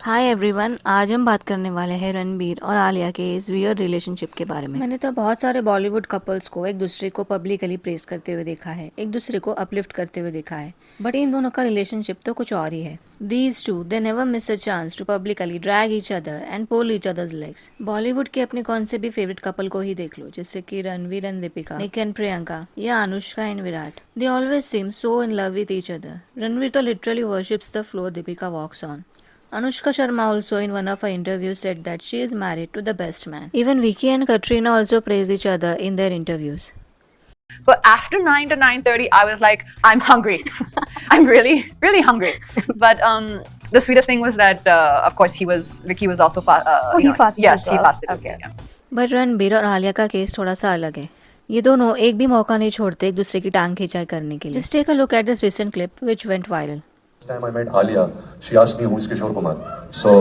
Hi everyone, आज हम बात करने वाले हैं रणबीर और आलिया के इस वियर्ड रिलेशनशिप के बारे में। मैंने तो बहुत सारे बॉलीवुड कपल्स को एक दूसरे को पब्लिकली प्रेज करते हुए देखा है, एक दूसरे को अपलिफ्ट करते हुए देखा है, बट इन दोनों का रिलेशनशिप तो कुछ और ही है। These two they never miss a chance to publicly drag each other and pull each other's legs. Bollywood के अपने कौन से भी फेवरेट कपल को ही देख लो, जैसे कि Ranveer and Deepika, Nick and Priyanka या Anushka and Virat. They always seem so in love with each other. Ranveer तो literally worships the floor Deepika walks on. Anushka Sharma also in one of her interviews said that she is married to the best man. Even Vicky and Katrina also praise each other in their interviews. But after 9 to 9:30, I was like, I'm hungry. I'm really, really hungry. But the sweetest thing was that, of course, Vicky was also he fasted Yes, as he well. fasted. Okay. Yeah. But Ranbir और आलिया का case थोड़ा सा अलग है। ये दोनों एक भी मौका नहीं छोड़ते एक दूसरे की टांग खींचाई करने के लिए। Just take a look at this recent clip which went viral. Time I met Alia, she asked me who's Kishore Kumar. So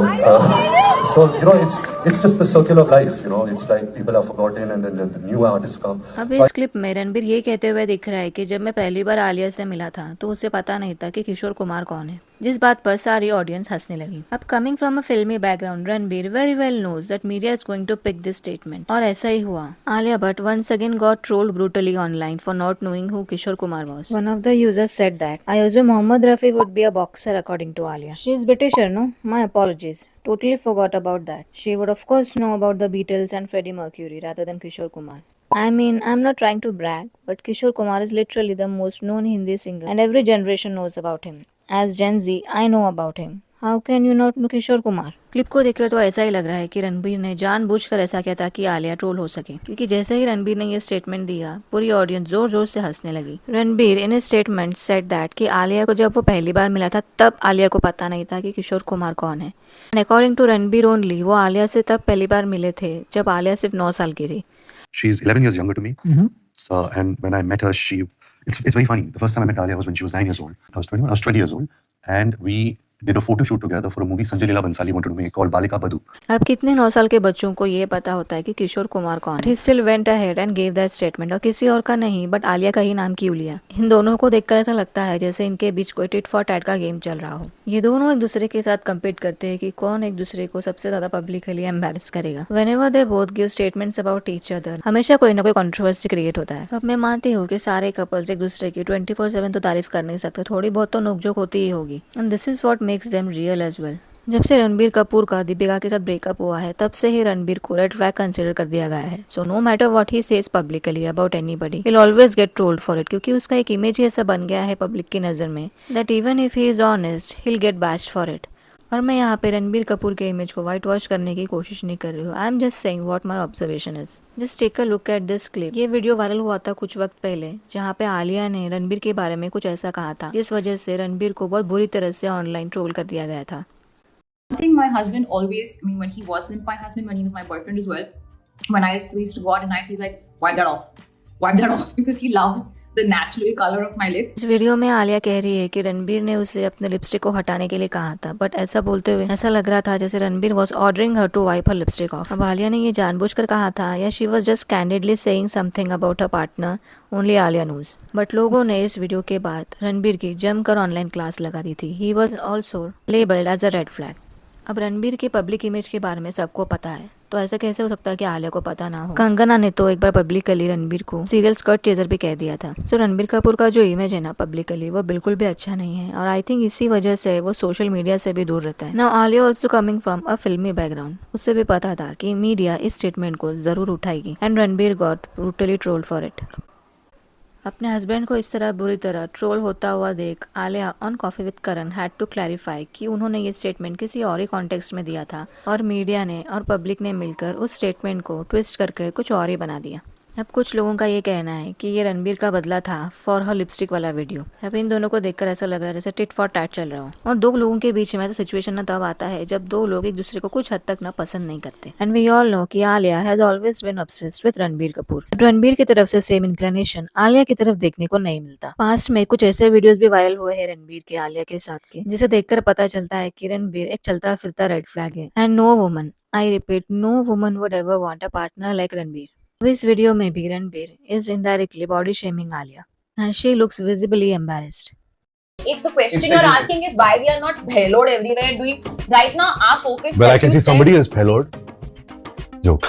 it's just the circle of life. It's like people are forgotten and then the new artists come. अब So इस clip में रणबीर ये कहते हुए दिख रहा है कि जब मैं पहली बार आलिया से मिला था तो उसे पता नहीं था कि किशोर कुमार कौन है, जिस बात पर सारी ऑडियंस हंसने लगी। अब coming from a filmi background, Ranbir very well knows that media is going to pick this statement, और ऐसा ही हुआ। Alia Bhatt once again got trolled brutally online for not knowing who Kishore Kumar was. One of the users said that I assume Mohammad Rafi would be a boxer according to Alia. She is Britisher, no? My apologies. Totally forgot about that. She would of course know about the Beatles and Freddie Mercury rather than Kishore Kumar. I mean, I'm not trying to brag, but Kishore Kumar is literally the most known Hindi singer and every generation knows about him. As Gen Z, I know about him. How can you not know Kishore Kumar? Clip को देखकर तो ऐसा ही लग रहा है कि रणबीर ने जानबूझकर ऐसा किया ताकि आलिया ट्रोल हो सके, क्योंकि जैसे ही रणबीर ने ये स्टेटमेंट दिया पूरी ऑडियंस जोर जोर से हंसने लगी। रणबीर इन स्टेटमेंट सेड दैट कि आलिया को जब वो पहली बार मिला था तब आलिया को पता नहीं था कि किशोर कुमार कौन है। अकॉर्डिंग टू रणबीर ओनली, वो आलिया से तब पहली बार मिले थे जब आलिया सिर्फ 9 साल की थी। She's 11 years younger to me. And when I met her, it's very funny. The first time I met Alia was when she was 9 years old. I was 21, I was 20 years old. And we did a photo shoot together for a movie Sanjay Leela Bansali wanted to make called Balika Badu. अब कितने 9 साल के बच्चों को ये पता होता है कि किशोर कुमार कौन है। He still went ahead and gave that statement, और किसी और का नहीं बट आलिया का ही नाम क्यों लिया। इन दोनों को देखकर ऐसा लगता है जैसे इनके बीच कोई टिट फॉर टैट का गेम चल रहा हो। ये दोनों एक दूसरे के साथ कम्पीट करते हैं कि कौन एक दूसरे को सबसे ज्यादा पब्लिकली एम्बैरेस करेगा। Whenever they both give statements about each other, हमेशा कोई ना कोई कंट्रोवर्सी क्रिएट होता है। अब मैं मानती हूँ कि सारे कपल्स एक दूसरे की 24/7 तो तारीफ कर नहीं सकते, थोड़ी बहुत तो नोकझोंक होती ही होगी। And this is what makes them real as well. जब से रणबीर कपूर का दीपिका के साथ ब्रेकअप हुआ है तब से ही रणबीर को रेड फ्लैग कंसिडर कर दिया गया है। So no matter what he says publicly about anybody, he will always get trolled for it, क्योंकि उसका एक इमेज ही ऐसा बन गया है पब्लिक की नजर में that even if he is honest he will get bashed for it. और मैं यहाँ पे रणबीर कपूर के इमेज को व्हाइट वॉश करने की कोशिश नहीं कर रही हूँ। I am just saying what my observation is. Just take a look at this clip. ये वीडियो वायरल हुआ था कुछ वक्त पहले, जहाँ पे आलिया ने रणबीर के बारे में कुछ ऐसा कहा था जिस वजह से रणबीर को बहुत बुरी तरह से ऑनलाइन ट्रोल कर दिया गया था। One thing my husband always, I mean, when he wasn't my husband, when he was my boyfriend as well, when we used to go out at night, he's like, wipe that off. Wipe that off because he loves the natural color of my lips. इस video में आलिया कह रही है कि रणबीर ने उसे अपने lipstick को हटाने के लिए कहा था, बट ऐसा बोलते हुए ऐसा लग रहा था जैसे Ranbir was ordering her to wipe her lipstick off. अब आलिया ने ये जानबूझकर कहा था या she was just candidly saying something about her partner, only Alia knows. But लोगों ने इस वीडियो के बाद रणबीर की जमकर ऑनलाइन क्लास लगा दी थी। He was also labelled as a red flag. अब रणबीर के पब्लिक इमेज के बारे में सबको पता है, तो ऐसा कैसे हो सकता है कि आलिया को पता ना हो। कंगना ने तो एक बार पब्लिकली रणबीर को सीरियल स्कर्ट चेजर भी कह दिया था। सो रणबीर कपूर का जो इमेज है ना पब्लिकली, वो बिल्कुल भी अच्छा नहीं है, और आई थिंक इसी वजह से वो सोशल मीडिया से भी दूर रहता है। Now Alia also coming from a filmi background, उससे भी पता था कि मीडिया इस स्टेटमेंट को जरूर उठाएगी and Ranbir got brutally trolled for it. अपने हस्बैंड को इस तरह बुरी तरह ट्रोल होता हुआ देख Alia on coffee with Karan had to clarify कि उन्होंने ये स्टेटमेंट किसी और ही कॉन्टेक्स्ट में दिया था, और मीडिया ने और पब्लिक ने मिलकर उस स्टेटमेंट को ट्विस्ट करके कुछ और ही बना दिया। अब कुछ लोगों का ये कहना है कि ये रणबीर का बदला था फॉर हर लिपस्टिक वाला वीडियो। अब इन दोनों को देखकर ऐसा लग रहा है जैसे टिट फॉर टैट चल रहा हो, और दो लोगों के बीच में ऐसा सिचुएशन ना तब आता है जब दो लोग एक दूसरे को कुछ हद तक ना पसंद नहीं करते। एंड वी ऑल नो कि Alia has always been obsessed with Ranbir Kapoor. Ranbir की तरफ से सेम इंक्लिनेशन आलिया की तरफ देखने को नहीं मिलता। पास्ट में कुछ ऐसे वीडियोस भी वायरल हुए हैं रणबीर के आलिया के साथ के, जिसे देखकर पता चलता है कि रणबीर एक चलता फिरता रेड फ्लैग है। And no woman, I repeat, no woman would ever want a partner like Ranbir. अब इस वीडियो में भी Ranbir is indirectly body shaming Alia, and she looks visibly embarrassed. If the question you're asking is why we are not payload everywhere doing right now, our focus. Well, I like can you see said- somebody is payload. Joke.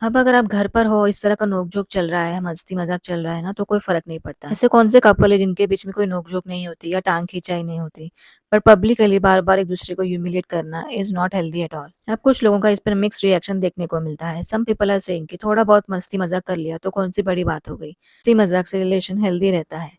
अब अगर आप घर पर हो, इस तरह का नोक-झोंक चल रहा है, मस्ती मज़ाक चल रहा है ना, तो कोई फ़र्क नहीं पड़ता। ऐसे कौन से कपल है जिनके बीच में कोई नोक-झोंक नहीं होती या टांग खींचाई नहीं होती। पर पब्लिकली बार-बार एक दूसरे को ह्यूमिलिएट करना is not healthy at all. अब कुछ लोगों का इस पर मिक्स्ड रिएक्शन देखने को मिलता है। सम पीपल आर सेइंग कि थोड़ा बहुत मस्ती मज़ाक कर लिया तो कौन सी बड़ी बात हो गई। मस्ती मज़ाक से रिलेशन हेल्दी रहता है।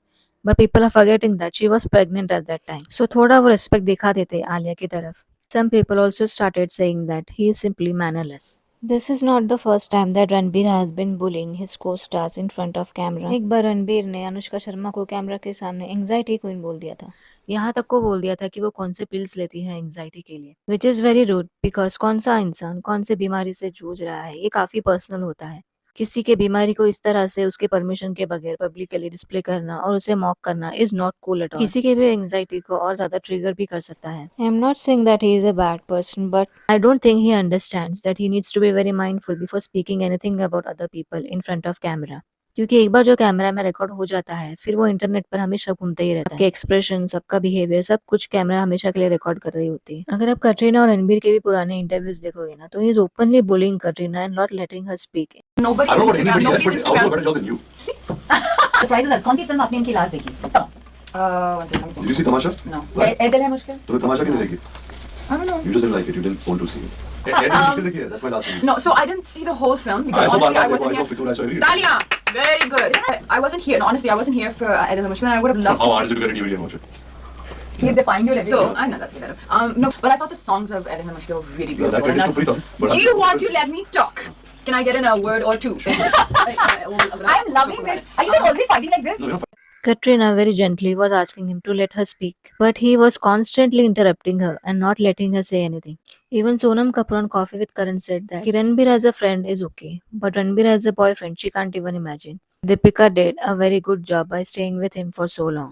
But people are forgetting that she was pregnant at that time. So थोड़ा वो रिस्पेक्ट दिखा देते आलिया की तरफ। Some people also started saying that he is simply mannerless. This is not the first time that Ranbir has been bullying his co-stars in front of camera. एक बार रणबीर ने अनुष्का शर्मा को camera के सामने एंग्जाइटी क्वीन बोल दिया था। यहाँ तक को बोल दिया था कि वो कौन से पिल्स लेती है एंग्जाइटी के लिए, which is very rude because कौन सा इंसान कौन से बीमारी से जूझ रहा है ये काफी पर्सनल होता है। किसी के बीमारी को इस तरह से उसके परमिशन के बगैर पब्लिकली डिस्प्ले करना और उसे मॉक करना is not cool at all. किसी के भी एंग्जाइटी को और ज्यादा ट्रिगर भी कर सकता है। I am not saying that he is a bad person but I don't think he understands that he needs to be very mindful before speaking anything about other people in front of camera. क्योंकि एक बार जो camera में record हो जाता है फिर वो internet पर हमेशा घूमते ही रहता है। आपके एक्सप्रेशन, सबका बिहेवियर, सब कुछ कैमरा हमेशा के लिए रिकॉर्ड कर रही होती है। अगर आप कटरीना और रणबीर के भी पुराने इंटरव्यूज देखोगे ना तो he is openly bullying Katrina and not letting her speak. Nobody's I don't know about Instagram. anybody else, Nobody's but I'll do a Instagram. better job than you. Surprises है। कौन सी फिल्म आपने इनकी लास्ट देखी? One second. Did you see Tamasha? No. Why? ए दिल है मुश्किल? तुम्हें तमाशा क्यों नहीं देखी? I don't know. You just didn't like it. You didn't want to see it. Ed is मुश्किल देखी है. That's my last one. No, so I didn't see the whole film I because saw honestly I Bala, wasn't I saw here. Fitur, I saw every. Talia, very good. I wasn't here. No, honestly, I wasn't here for Ed and the Mushkil, and I would have loved How to hard is see. it to get a DVD and watch it? He's defying you like So I know that's better. No, but I thought the songs of Ed and the Mushkil were really Yeah, that beautiful. kid is so pretty, but Do you want to let me talk? Can I get in a word or two? I'm loving this. Are you guys already fighting like this? No, you're not Katrina very gently was asking him to let her speak, but he was constantly interrupting her and not letting her say anything. Even Sonam Kapoor on Coffee with Karan said that Ranbir as a friend is okay, but Ranbir as a boyfriend she can't even imagine. Deepika did a very good job by staying with him for so long.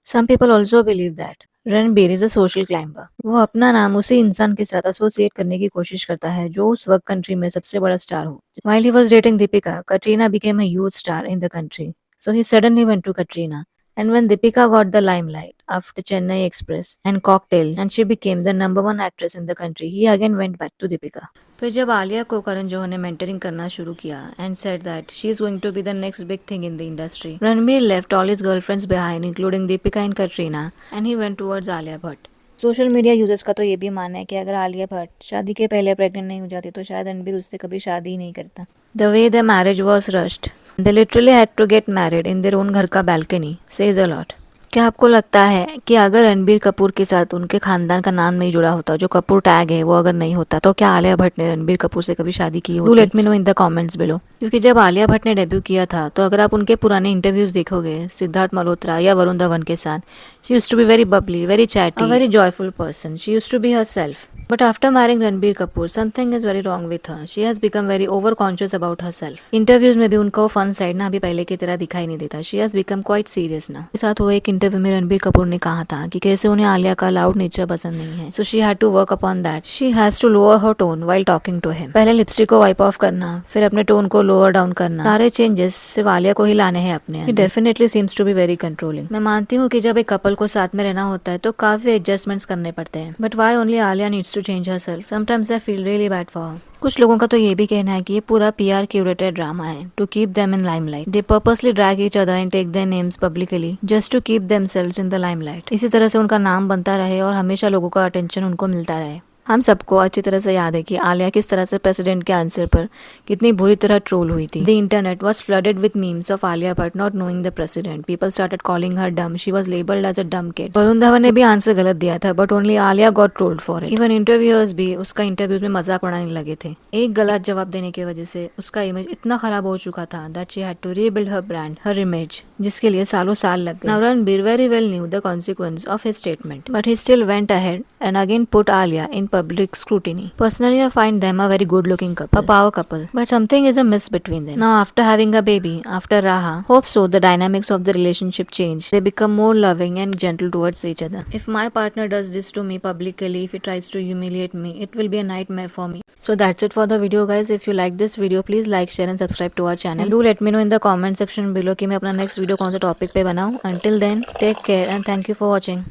Some people also believe that Ranbir is a social climber. वो अपना नाम उसी इंसान के साथ associate करने की कोशिश करता है जो उस वक्त कंट्री में सबसे बड़ा स्टार हो। While he was dating Deepika, Katrina became a huge star in the country. So he suddenly went to Katrina. And when Deepika got the limelight after Chennai Express and Cocktail and she became the #1 actress in the country, he again went back to Deepika. फिर जब आलिया को करण जौहर ने mentoring करना शुरू किया and said that she is going to be the next big thing in the industry, Ranbir left all his girlfriends behind including Deepika and Katrina and he went towards Alia Bhatt. Social media users का तो ये भी मानना है कि अगर आलिया भट्ट शादी के पहले प्रेग्नेंट नहीं हो जाती तो शायद रणबीर उससे कभी शादी ही नहीं करता। The way the marriage was rushed, they literally had to get married in their own घर का बैल्कनी, सेज अ लॉट। क्या आपको लगता है कि अगर रणबीर कपूर के साथ उनके खानदान का नाम नहीं जुड़ा होता, जो कपूर टैग है वो अगर नहीं होता, तो क्या आलिया भट्ट ने रणबीर कपूर से कभी शादी की होती? Let me know in the comments below. क्योंकि जब आलिया भट्ट ने डेब्यू किया था तो अगर आप उनके पुराने इंटरव्यूज देखोगे सिद्धार्थ मल्होत्रा या वरुण धवन के साथ, she used to be very bubbly, very chatty, a very joyful person. She used to be herself. But after marrying Ranbir Kapoor, something is very wrong with her. She has become very over-conscious about herself. Interviews में भी उनका वो fun side ना अभी पहले की तरह दिखाई नहीं देता. She has become quite serious now. के साथ हुए एक इंटरव्यू में रणबीर कपूर ने कहा था कि कैसे उन्हें आलिया का लाउड नेचर पसंद नहीं है. So she had to work upon that. She has to lower her tone while talking to him. पहले लिपस्टिक को वाइप ऑफ करना, फिर अपने टोन को लोअर डाउन करना, सारे चेंजेस सिर्फ आलिया को ही लाने हैं अपने. He definitely seems to be very controlling. मैं मानती हूँ कि जब एक कपल को साथ में रहना होता है तो काफी एडजस्टमेंट्स करने पड़ते हैं. But why only Alia needs to change herself? Sometimes I feel really bad for her. कुछ लोगों का तो ये भी कहना है कि ये पूरा PR क्यूरेटेड ड्रामा है to keep them in limelight. They purposely drag each other and take their names publicly just to keep themselves in the limelight. इसी तरह से उनका नाम बनता रहे और हमेशा लोगों का अटेंशन उनको मिलता रहे. हम सबको अच्छी तरह से याद है कि आलिया किस तरह से प्रेसिडेंट के आंसर पर कितनी बुरी तरह ट्रोल हुई थी. The internet was flooded with memes of Alia Bhatt not knowing the president. People started calling her dumb. She was labelled as a dumb kid. Varun Dhawan ने भी आंसर गलत दिया था but only Alia got trolled for it. Even interviewers भी उसका interviews में मजाक उड़ाने लगे थे. एक गलत जवाब देने की वजह से उसका इमेज इतना खराब हो चुका था that she had to rebuild her brand, her image, जिसके लिए सालों साल लग गए. Now Ranbir very well knew the consequence of his statement but he still went ahead and again put Alia in public scrutiny. Personally, I find them a very good-looking couple, a power couple. But something is amiss between them. Now, after having a baby, after Raha, hope so the dynamics of the relationship change. They become more loving and gentle towards each other. If my partner does this to me publicly, if he tries to humiliate me, it will be a nightmare for me. So that's it for the video guys. If you like this video, please like, share and subscribe to our channel. Do let me know in the comment section below कि मैं अपना next video कौन से topic पे बनाऊँ. Until then, take care and thank you for watching.